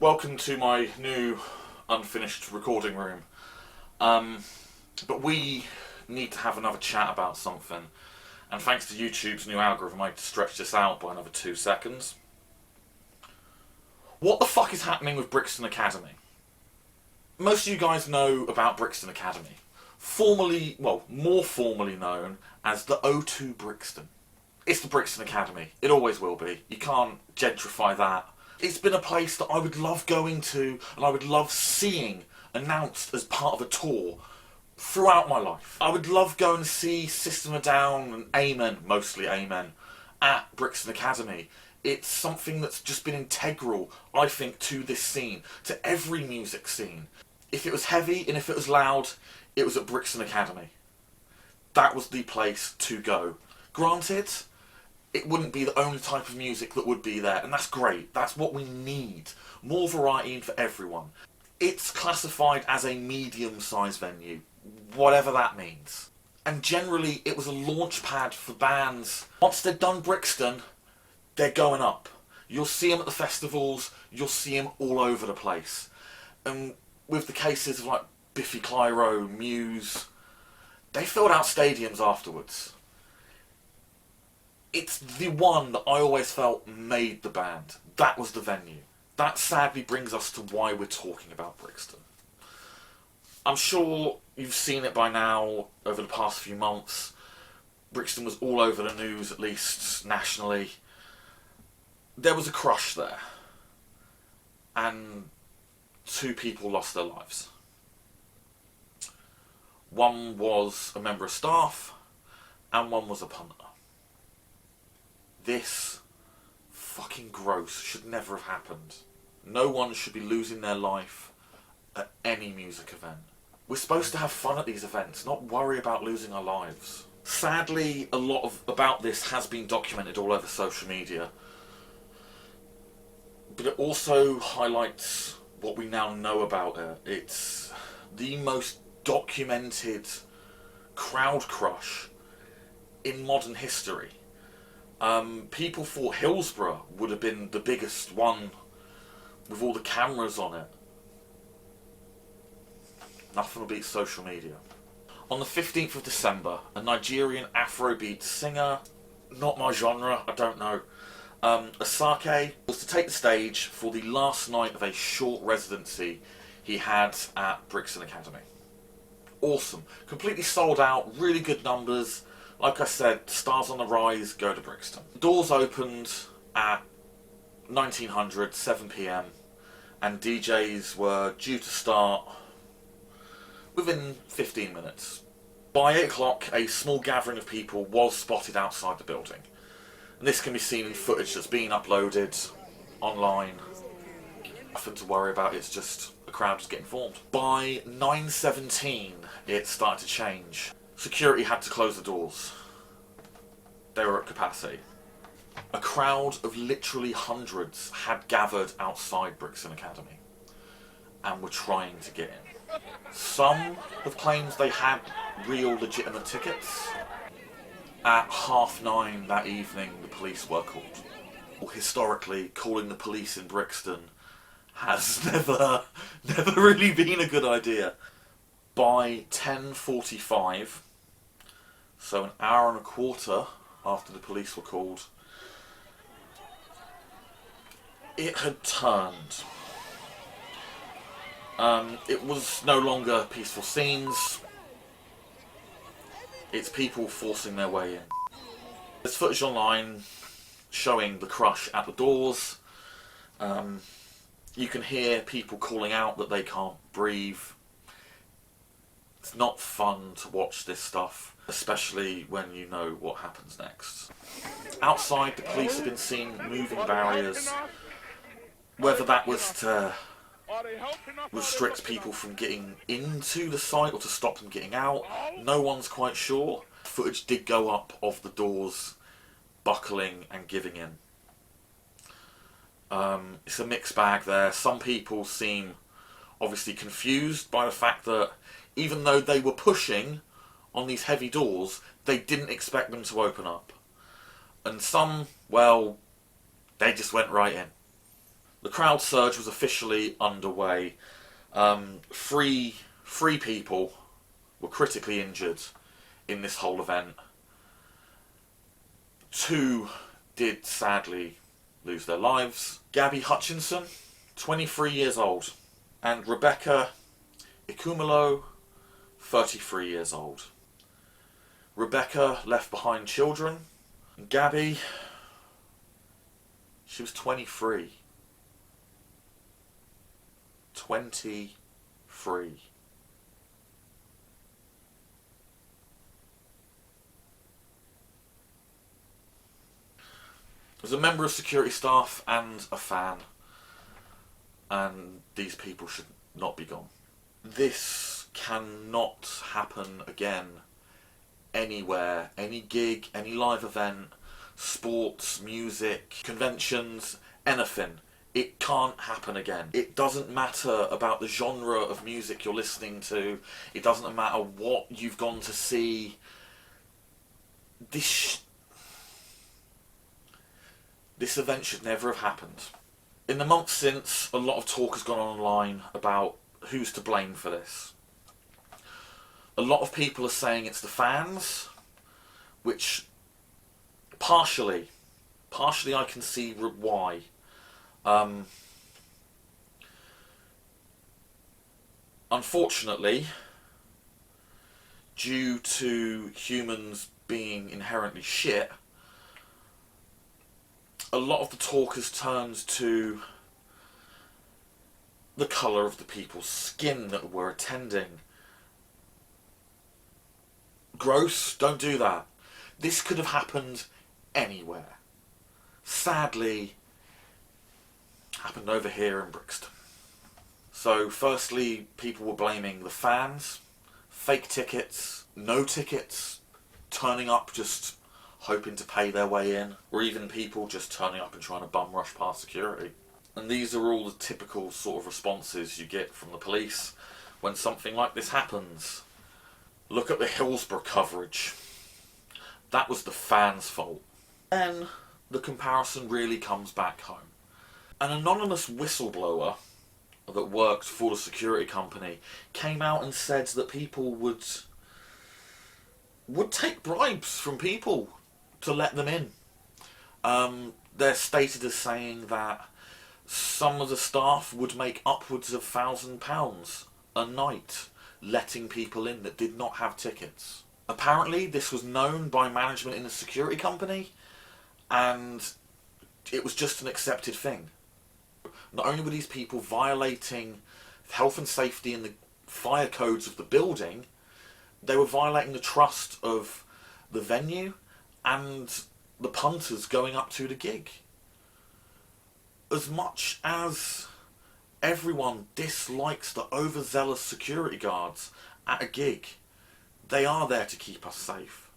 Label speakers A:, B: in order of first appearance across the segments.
A: Welcome to my new unfinished recording room. But we need to have another chat about something. And thanks to YouTube's new algorithm, I stretched this out by another 2 seconds. What the fuck is happening with Brixton Academy? Most of you guys know about Brixton Academy. More formally known as the O2 Brixton. It's the Brixton Academy. It always will be. You can't gentrify that. It's been a place that I would love going to and I would love seeing announced as part of a tour throughout my life. I would love going to see System of a Down and Amen, mostly Amen, at Brixton Academy. It's something that's just been integral, I think, to this scene, to every music scene. If it was heavy and if it was loud, it was at Brixton Academy. That was the place to go. Granted, it wouldn't be the only type of music that would be there, and that's great. That's what we need. More variety for everyone. It's classified as a medium-sized venue, whatever that means. And generally, it was a launch pad for bands. Once they're done Brixton, they're going up. You'll see them at the festivals, you'll see them all over the place. And with the cases of like Biffy Clyro, Muse, they filled out stadiums afterwards. It's the one that I always felt made the band. That was the venue. That sadly brings us to why we're talking about Brixton. I'm sure you've seen it by now over the past few months. Brixton was all over the news, at least nationally. There was a crush there. And 2 people lost their lives. One was a member of staff, and one was a punter. This fucking gross should never have happened. No one should be losing their life at any music event. We're supposed to have fun at these events, not worry about losing our lives. Sadly, a lot about this has been documented all over social media. But it also highlights what we now know about it. It's the most documented crowd crush in modern history. People thought Hillsborough would have been the biggest one with all the cameras on it. Nothing will beat social media. On the 15th of December, a Nigerian Afrobeat singer, not my genre, I don't know, Asake, was to take the stage for the last night of a short residency he had at Brixton Academy. Awesome. Completely sold out, really good numbers. Like I said, stars on the rise, go to Brixton. The doors opened at 1900, 7 PM, and DJs were due to start within 15 minutes. By 8 o'clock, a small gathering of people was spotted outside the building. And this can be seen in footage that's been uploaded online. Nothing to worry about, it's just a crowd just getting formed. By 9:17, it started to change. Security had to close the doors. They were at capacity. A crowd of literally hundreds had gathered outside Brixton Academy and were trying to get in. Some have claimed they had real legitimate tickets. At 9:30 that evening, the police were called. Historically, calling the police in Brixton has never really been a good idea. By 10:45, so an hour and a quarter after the police were called, it had turned. It was no longer peaceful scenes. It's people forcing their way in. There's footage online showing the crush at the doors. You can hear people calling out that they can't breathe. It's not fun to watch this stuff, especially when you know what happens next. Outside, the police have been seen moving barriers, whether that was to restrict people from getting into the site or to stop them getting out. No one's quite sure. Footage did go up of the doors buckling and giving in. It's a mixed bag there. Some people seem obviously confused by the fact that even though they were pushing on these heavy doors, they didn't expect them to open up. And some, well, they just went right in. The crowd surge was officially underway. Three people were critically injured in this whole event. 2 did sadly lose their lives. Gabby Hutchinson, 23 years old, and Rebecca Ikumalo, 33 years old. Rebecca left behind children. Gabby, she was 23. 23. As a member of security staff and a fan, and these people should not be gone. This cannot happen again anywhere, any gig, any live event, sports, music, conventions, anything. It can't happen again. It doesn't matter about the genre of music you're listening to. It doesn't matter what you've gone to see. This event should never have happened. In the months since, a lot of talk has gone online about who's to blame for this. A lot of people are saying it's the fans, which partially I can see why. Unfortunately, due to humans being inherently shit, a lot of the talk has turned to the colour of the people's skin that were attending. Gross, don't do that. This could have happened anywhere. Sadly, happened over here in Brixton. So firstly, people were blaming the fans, fake tickets, no tickets, turning up just hoping to pay their way in, or even people just turning up and trying to bum rush past security. And these are all the typical sort of responses you get from the police when something like this happens. Look at the Hillsborough coverage. That was the fans' fault. Then the comparison really comes back home. An anonymous whistleblower that worked for the security company came out and said that people would take bribes from people to let them in. They're stated as saying that some of the staff would make upwards of £1,000 a night letting people in that did not have tickets. Apparently this was known by management in the security company, and it was just an accepted thing. Not only were these people violating health and safety and the fire codes of the building, they were violating the trust of the venue and the punters going up to the gig. As much as everyone dislikes the overzealous security guards at a gig, they are there to keep us safe.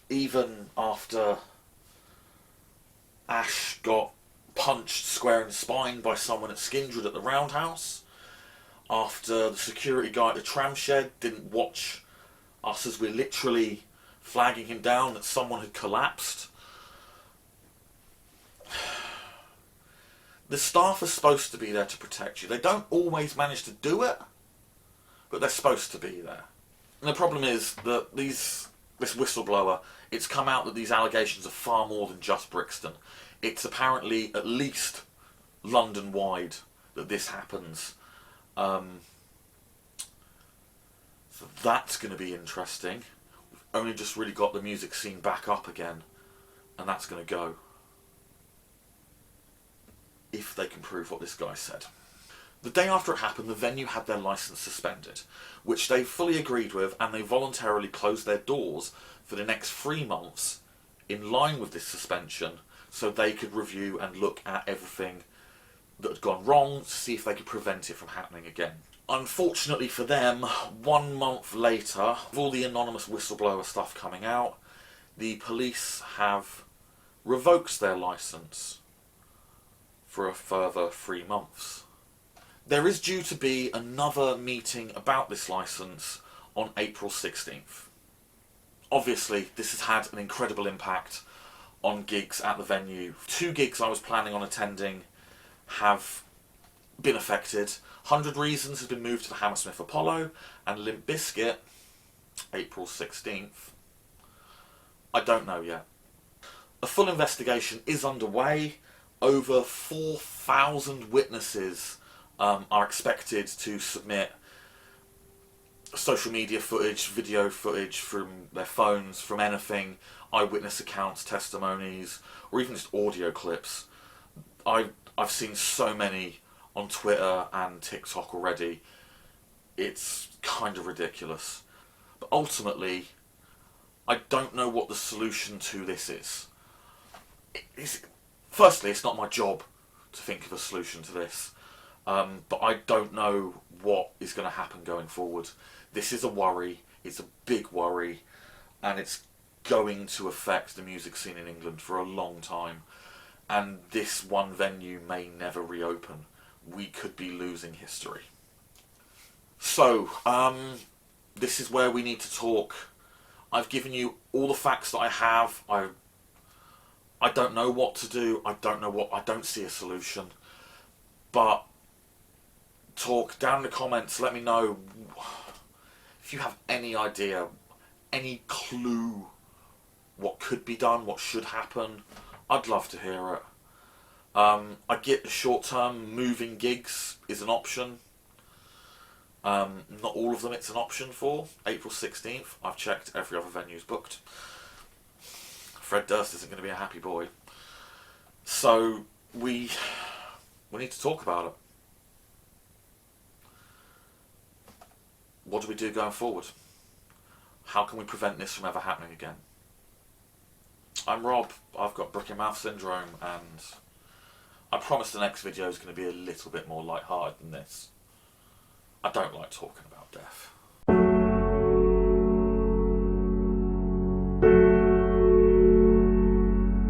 A: Even after Ash got punched square in the spine by someone at Skindred at the Roundhouse, after the security guy at the tram shed didn't watch us as we're literally flagging him down that someone had collapsed. The staff are supposed to be there to protect you. They don't always manage to do it, but they're supposed to be there. And the problem is that this whistleblower, it's come out that these allegations are far more than just Brixton. It's apparently at least London-wide that this happens. So that's going to be interesting. We've only just really got the music scene back up again, and that's going to go. If they can prove what this guy said. The day after it happened, the venue had their licence suspended, which they fully agreed with, and they voluntarily closed their doors for the next 3 months in line with this suspension, so they could review and look at everything that had gone wrong to see if they could prevent it from happening again. Unfortunately for them, 1 month later, with all the anonymous whistleblower stuff coming out, the police have revoked their licence for a further 3 months. There is due to be another meeting about this licence on April 16th. Obviously, this has had an incredible impact on gigs at the venue. 2 gigs I was planning on attending have been affected. 100 Reasons has been moved to the Hammersmith Apollo, and Limp Bizkit, April 16th. I don't know yet. A full investigation is underway. Over 4,000 witnesses are expected to submit social media footage, video footage from their phones, from anything, eyewitness accounts, testimonies, or even just audio clips. I've seen so many on Twitter and TikTok already. It's kind of ridiculous. But ultimately, I don't know what the solution to this is. Firstly, it's not my job to think of a solution to this. But I don't know what is going to happen going forward. This is a worry. It's a big worry. And it's going to affect the music scene in England for a long time. And this one venue may never reopen. We could be losing history. So, this is where we need to talk. I've given you all the facts that I have. I don't know what to do. I don't see a solution. But talk down in the comments. Let me know if you have any idea, any clue what could be done, what should happen. I'd love to hear it. I get the short-term moving gigs is an option. Not all of them it's an option for. April 16th. I've checked, every other venue's booked. Fred Durst isn't going to be a happy boy. So we need to talk about it. What do we do going forward? How can we prevent this from ever happening again? I'm Rob. I've got brick in mouth syndrome, and I promise the next video is going to be a little bit more light-hearted than this. I don't like talking about death.